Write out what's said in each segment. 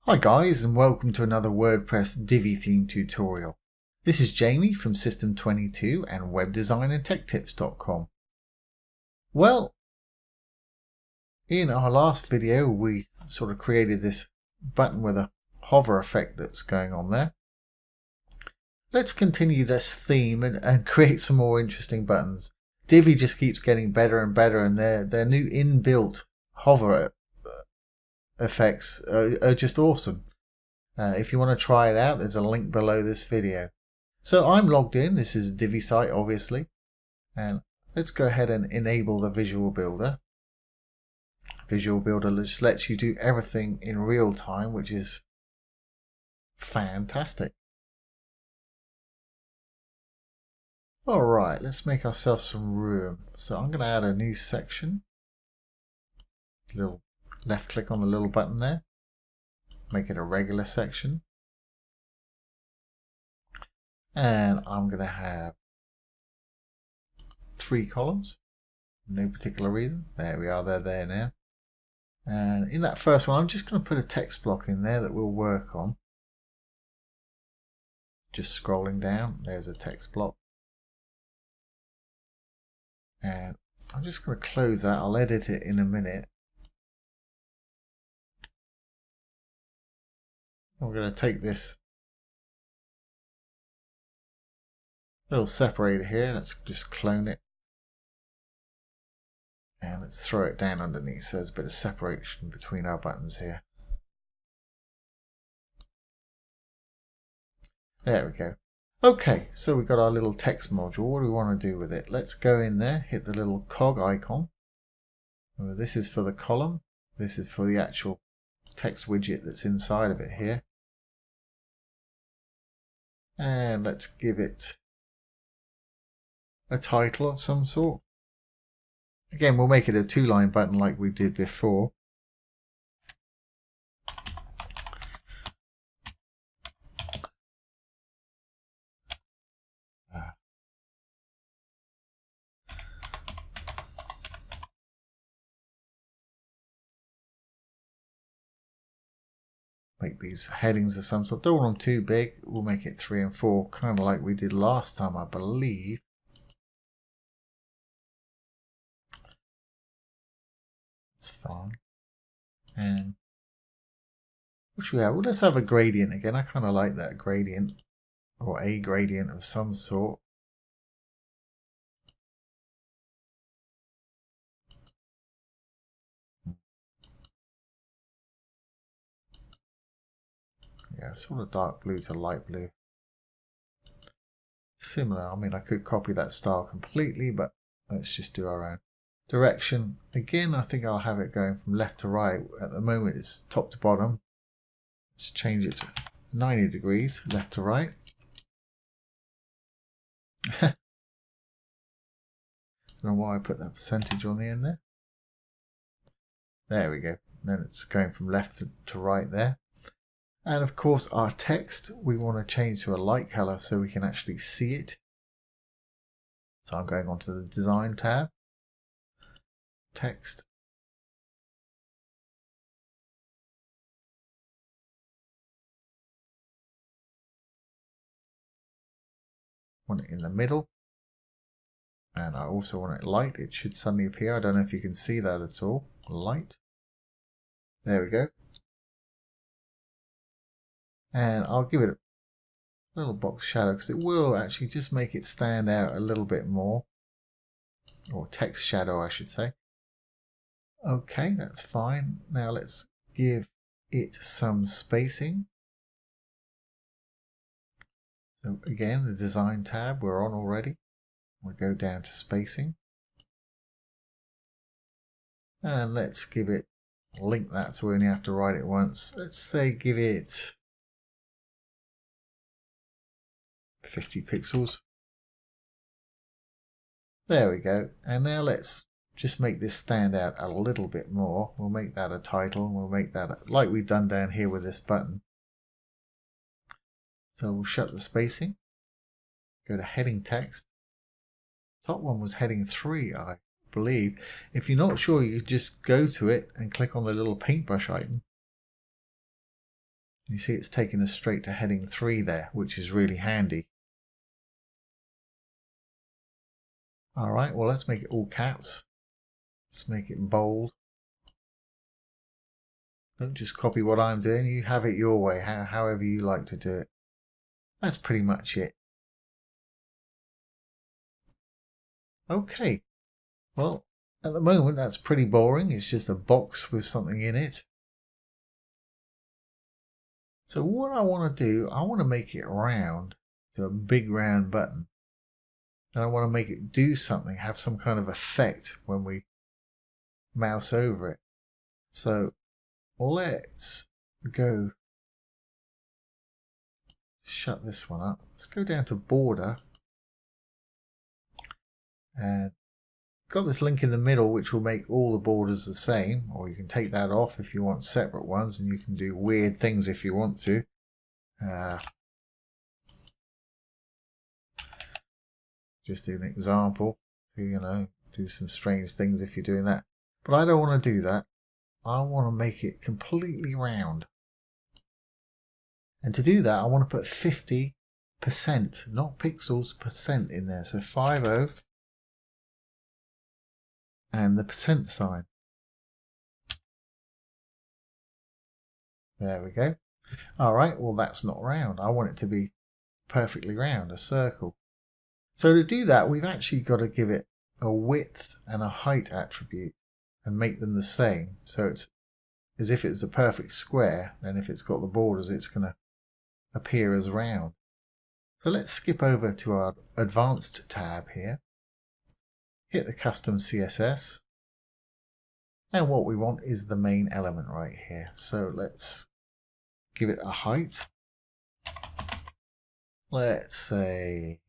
Hi guys, and welcome to another WordPress Divi theme tutorial. This is Jamie from System22 and webdesignandtechtips.com. Well, in our last video we sort of created this button with a hover effect that's going on there. Let's continue this theme and create some more interesting buttons. Divi just keeps getting better and better, and their new inbuilt hover effects are just awesome. If you want to try it out, there's a link below this video. So I'm logged in. This is a Divi site, obviously. And let's go ahead and enable the Visual Builder. Visual Builder just lets you do everything in real time, which is fantastic. Alright, let's make ourselves some room. So I'm going to add a new section. Little left click on the little button there. Make it a regular section. And I'm going to have 3 columns. No particular reason. There we are, they're there now. And in that first one, I'm just going to put a text block in there that we'll work on. Just scrolling down, there's a text block. And I'm just going to close that. I'll edit it in a minute. I'm going to take this little separator here, let's just clone it. And let's throw it down underneath so there's a bit of separation between our buttons here. There we go. Okay, so we've got our little text module. What do we want to do with it? Let's go in there, hit the little cog icon. This is for the column. This is for the actual text widget that's inside of it here. And let's give it a title of some sort. Again, we'll make it a 2-line button like we did before. Make these headings of some sort. Don't want them too big. We'll make it 3 and 4, kind of like we did last time, I believe. It's fine. And what should we have? Well, let's have a gradient again. I kind of like that gradient, or a gradient of some sort. Yeah, sort of dark blue to light blue. Similar. I mean, I could copy that style completely, but let's just do our own. Direction. Again, I think I'll have it going from left to right. At the moment, it's top to bottom. Let's change it to 90 degrees, left to right. I don't know why I put that percentage on the end there. There we go. Then it's going from left to right there. And of course our text, we want to change to a light color so we can actually see it. So I'm going on to the Design tab. Text. Want it in the middle. And I also want it light. It should suddenly appear. I don't know if you can see that at all. Light. There we go. And I'll give it a little box shadow because it will actually just make it stand out a little bit more. Or text shadow, I should say. Okay, that's fine. Now let's give it some spacing. So again, the Design tab we're on already. We'll go down to spacing. And let's give it, link that so we only have to write it once. Let's say give it 50 pixels. There we go. And now let's just make this stand out a little bit more. We'll make that a title, and we'll make that like we've done down here with this button. So we'll shut the spacing. Go to heading text. Top one was heading 3, I believe. If you're not sure, you just go to it and click on the little paintbrush icon. You see it's taking us straight to heading 3 there, which is really handy. Alright, well let's make it all caps. Let's make it bold. Don't just copy what I'm doing, you have it your way, however you like to do it. That's pretty much it. Okay, well at the moment that's pretty boring, it's just a box with something in it. So what I want to do, I want to make it round, to a big round button. And I want to make it do something, have some kind of effect when we mouse over it. So let's go, shut this one up. Let's go down to border. And got this link in the middle which will make all the borders the same, or you can take that off if you want separate ones, and you can do weird things if you want to. Just do an example, do some strange things if you're doing that. But I don't want to do that. I want to make it completely round. And to do that, I want to put 50%, not pixels, percent in there. So 50 and the percent sign. There we go. All right, well that's not round. I want it to be perfectly round, a circle. So to do that, we've actually got to give it a width and a height attribute and make them the same. So it's as if it's a perfect square, and if it's got the borders, it's going to appear as round. So let's skip over to our advanced tab here. Hit the custom CSS. And what we want is the main element right here. So let's give it a height. Let's say,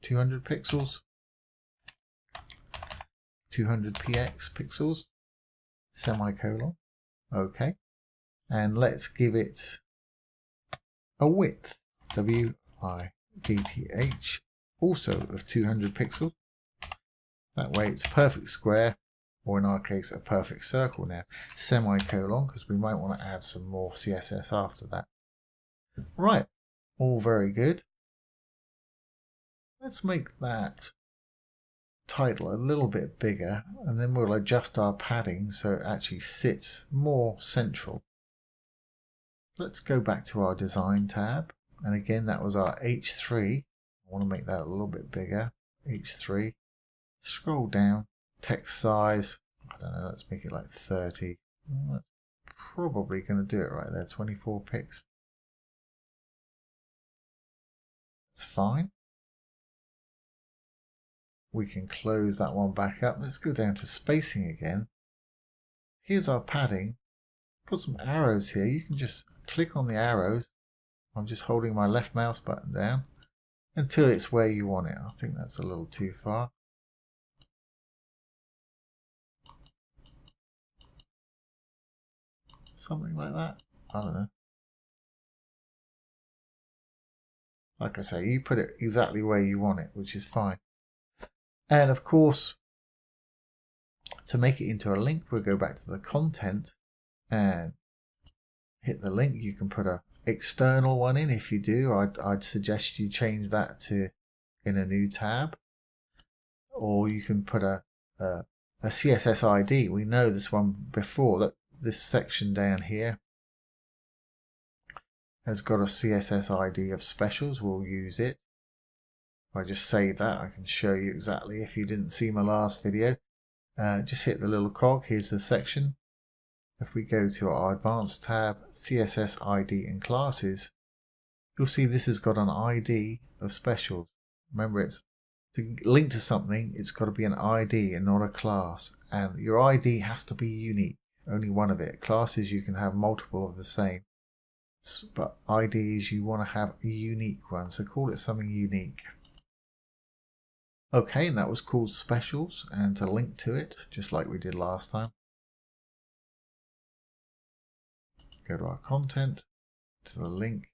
200 pixels. 200 px pixels. Semicolon. Okay. And let's give it a width. width, also of 200 pixels. That way it's a perfect square, or in our case a perfect circle now. Semicolon, because we might want to add some more CSS after that. Right, all very good. Let's make that title a little bit bigger, and then we'll adjust our padding so it actually sits more central. Let's go back to our design tab, and again that was our H3. I want to make that a little bit bigger. H3. Scroll down, text size, I don't know, let's make it like 30. Well, that's probably going to do it right there, 24 pics. That's fine. We can close that one back up. Let's go down to spacing again. Here's our padding. Got some arrows here. You can just click on the arrows. I'm just holding my left mouse button down until it's where you want it. I think that's a little too far. Something like that. I don't know. Like I say, you put it exactly where you want it, which is fine. And of course, to make it into a link, we'll go back to the content and hit the link. You can put an external one in. If you do, I'd suggest you change that to in a new tab. Or you can put a CSS ID. We know this one before, that this section down here has got a CSS ID of specials. We'll use it. If I just save that, I can show you exactly. If you didn't see my last video, just hit the little cog. Here's the section. If we go to our advanced tab, CSS ID and classes, you'll see this has got an ID of specials. Remember, it's to link to something, it's got to be an ID and not a class. And your ID has to be unique, only one of it. Classes, you can have multiple of the same. But IDs, you want to have a unique one, so call it something unique. Okay, and that was called specials, and to link to it, just like we did last time, go to our content, to the link,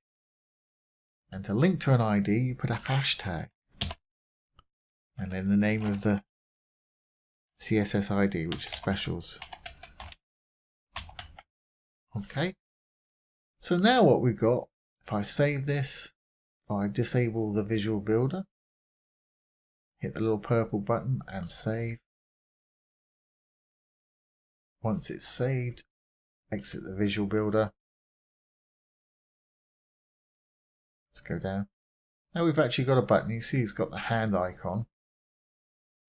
and to link to an ID, you put a hashtag, and then the name of the CSS ID, which is specials. Okay, So now what we've got, if I save this, if I disable the visual builder, hit the little purple button and save. Once it's saved, exit the visual builder. Let's go down. Now we've actually got a button. You see it's got the hand icon.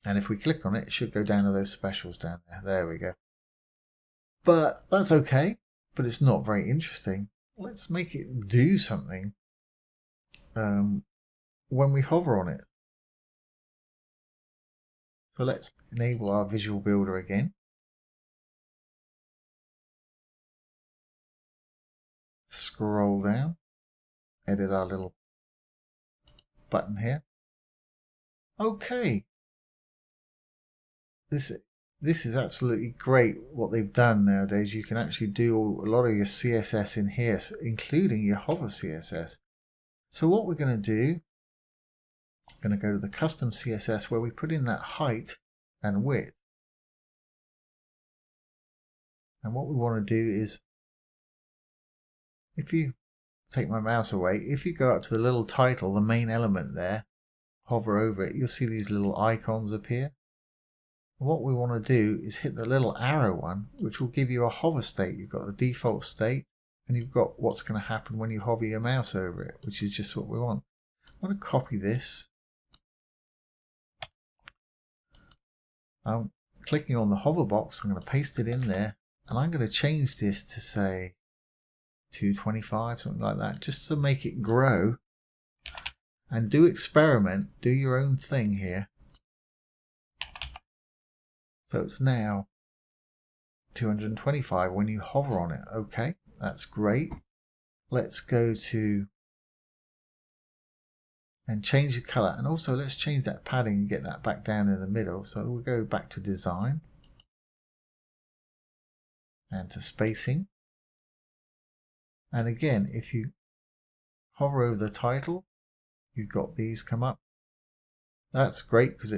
And if we click on it, it should go down to those specials down there. There we go. But that's okay, but it's not very interesting. Let's make it do something when we hover on it. So let's enable our visual builder again. Scroll down, edit our little button here. Okay. This is absolutely great what they've done nowadays. You can actually do a lot of your CSS in here, including your hover CSS. So what we're going to do, I'm going to go to the custom CSS where we put in that height and width. And what we want to do is, if you take my mouse away, if you go up to the little title, the main element there, hover over it, you'll see these little icons appear. What we want to do is hit the little arrow one, which will give you a hover state. You've got the default state, and you've got what's going to happen when you hover your mouse over it, which is just what we want. I'm going to copy this. I'm clicking on the hover box. I'm going to paste it in there, and I'm going to change this to say 225, something like that, just to make it grow. And do experiment, do your own thing here. So it's now 225 when you hover on it. Okay, that's great. Let's go to and change the color, and also let's change that padding and get that back down in the middle. So we'll go back to design and to spacing. And again, if you hover over the title, you've got these come up. That's great because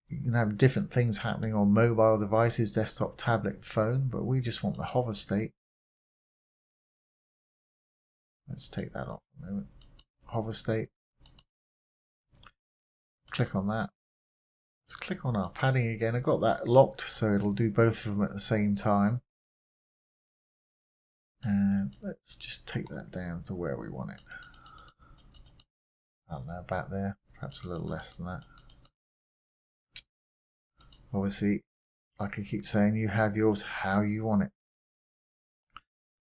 you can have different things happening on mobile devices, desktop, tablet, phone, but we just want the hover state. Let's take that off a moment. Hover state. Click on that. Let's click on our padding again. I've got that locked so it'll do both of them at the same time. And let's just take that down to where we want it. I don't know, about there. Perhaps a little less than that. Obviously, like I keep saying, you have yours how you want it.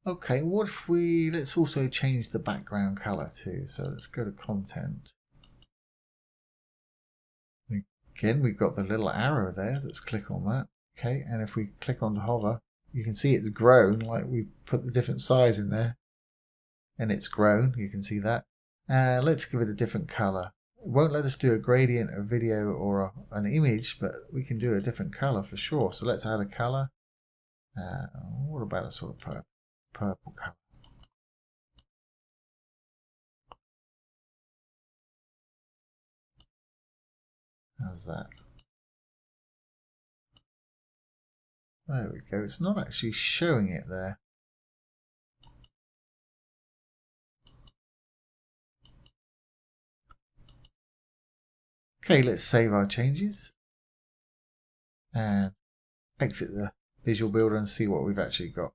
Okay, what if let's also change the background color too. So let's go to content. Again, we've got the little arrow there. Let's click on that. Okay, and if we click on the hover, you can see it's grown, like we put the different size in there. And it's grown, you can see that. Let's give it a different color. It won't let us do a gradient, a video, or an image, but we can do a different color for sure. So let's add a color. What about a sort of purple color? How's that? There we go. It's not actually showing it there. Okay, let's save our changes and exit the visual builder and see what we've actually got.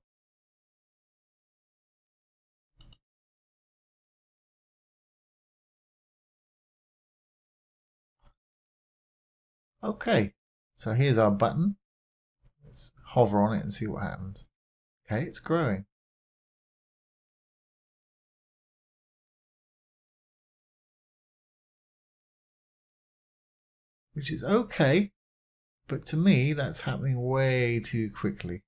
Okay, so here's our button. Let's hover on it and see what happens. Okay, it's growing. Which is okay, but to me that's happening way too quickly.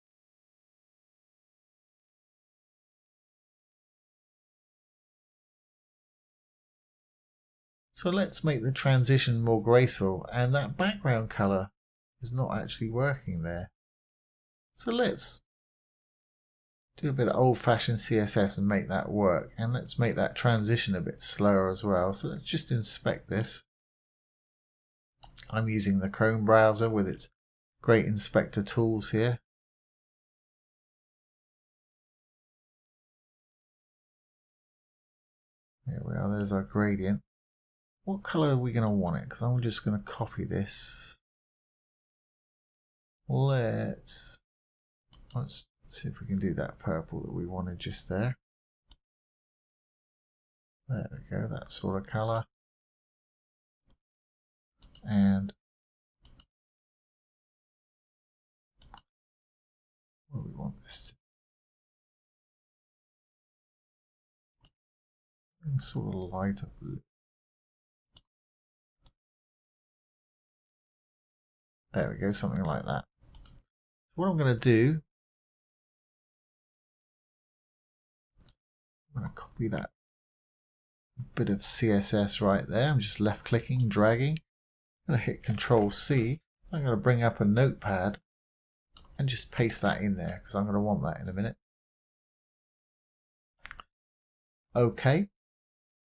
So let's make the transition more graceful, and that background color is not actually working there. So let's do a bit of old-fashioned CSS and make that work, and let's make that transition a bit slower as well. So let's just inspect this. I'm using the Chrome browser with its great inspector tools here. Here we are, there's our gradient. What color are we going to want it? Because I'm just going to copy this. Let's see if we can do that purple that we wanted just there. There we go, that sort of color. And what do we want this to? Sort of lighter blue. There we go, something like that. What I'm going to do, I'm going to copy that bit of CSS right there. I'm just left clicking, dragging. I'm going to hit Control C. I'm going to bring up a notepad and just paste that in there because I'm going to want that in a minute. Okay,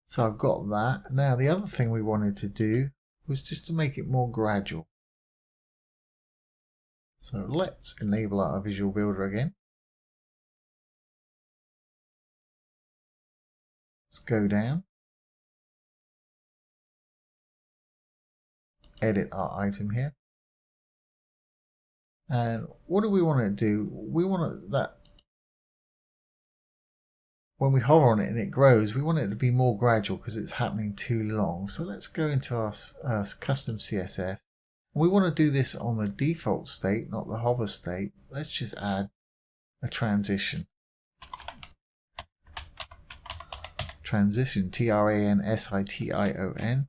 so I've got that. Now the other thing we wanted to do was just to make it more gradual. So let's enable our Visual Builder again. Let's go down, edit our item here. And what do we want to do? We want that when we hover on it and it grows, we want it to be more gradual because it's happening too long. So let's go into our custom CSS. We want to do this on the default state, not the hover state. Let's just add a transition. Transition, transition.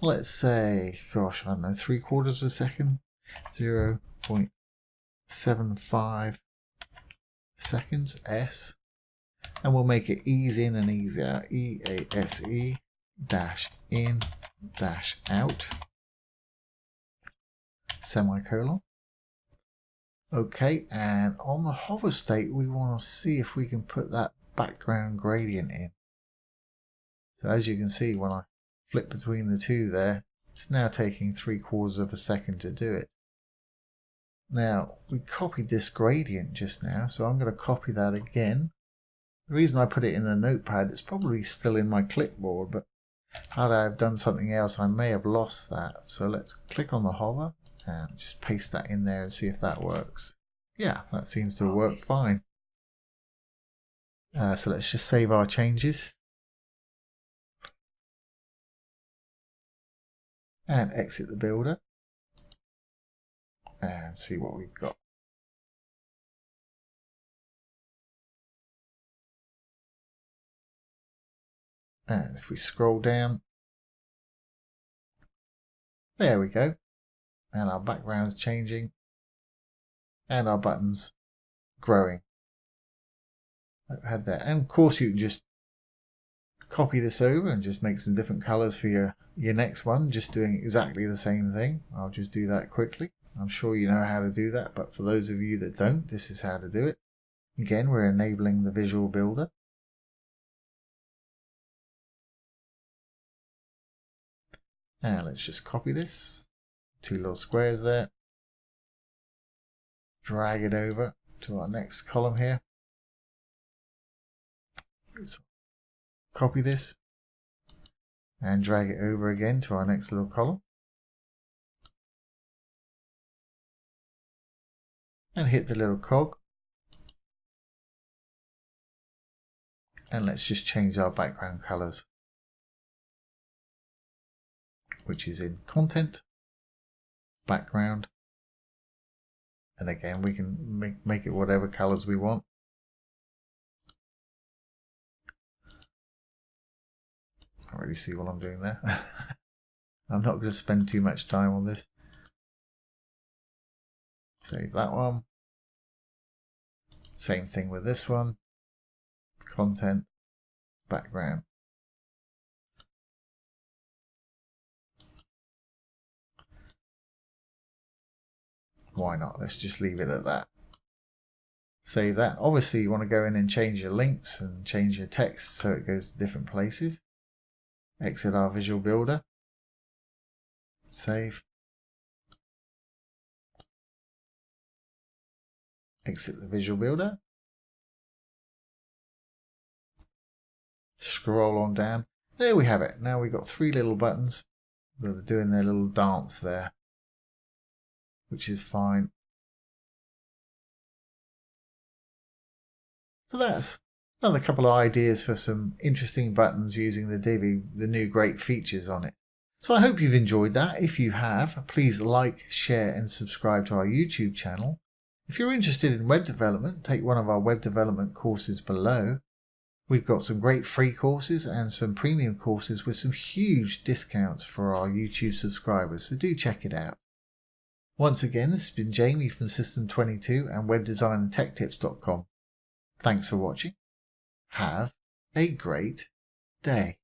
Let's say, gosh, I don't know, 3/4 of a second, 0.75 seconds, S. And we'll make it ease in and ease out, EASE dash in dash out, semicolon. Okay, and on the hover state, we want to see if we can put that background gradient in. So as you can see, when I flip between the two there, it's now taking 3/4 of a second to do it. Now, we copied this gradient just now, so I'm going to copy that again. The reason I put it in a notepad, it's probably still in my clipboard, but had I have done something else, I may have lost that. So let's click on the hover and just paste that in there and see if that works. Yeah, that seems to work fine. So let's just save our changes. And exit the builder. And see what we've got. And if we scroll down, there we go. And our background's changing. And our buttons growing. I've had that. And of course you can just copy this over and just make some different colors for your next one, just doing exactly the same thing. I'll just do that quickly. I'm sure you know how to do that, but for those of you that don't, this is how to do it. Again, we're enabling the Visual Builder. And let's just copy this, 2 little squares there, drag it over to our next column here. So copy this and drag it over again to our next little column. And hit the little cog. And let's just change our background colors, which is in content, background, and again we can make it whatever colors we want. Can't really see what I'm doing there. I'm not going to spend too much time on this. Save that one. Same thing with this one. Content, background. Why not? Let's just leave it at that. Save that. Obviously you want to go in and change your links and change your text so it goes to different places. Exit our Visual Builder. Save. Exit the Visual Builder. Scroll on down. There we have it. Now we've got 3 little buttons that are doing their little dance there, which is fine. So that's another couple of ideas for some interesting buttons using the Divi, the new great features on it. So I hope you've enjoyed that. If you have, please like, share and subscribe to our YouTube channel. If you're interested in web development, take one of our web development courses below. We've got some great free courses and some premium courses with some huge discounts for our YouTube subscribers, so do check it out. Once again, this has been Jamie from System22 and webdesignandtechtips.com. Thanks for watching. Have a great day.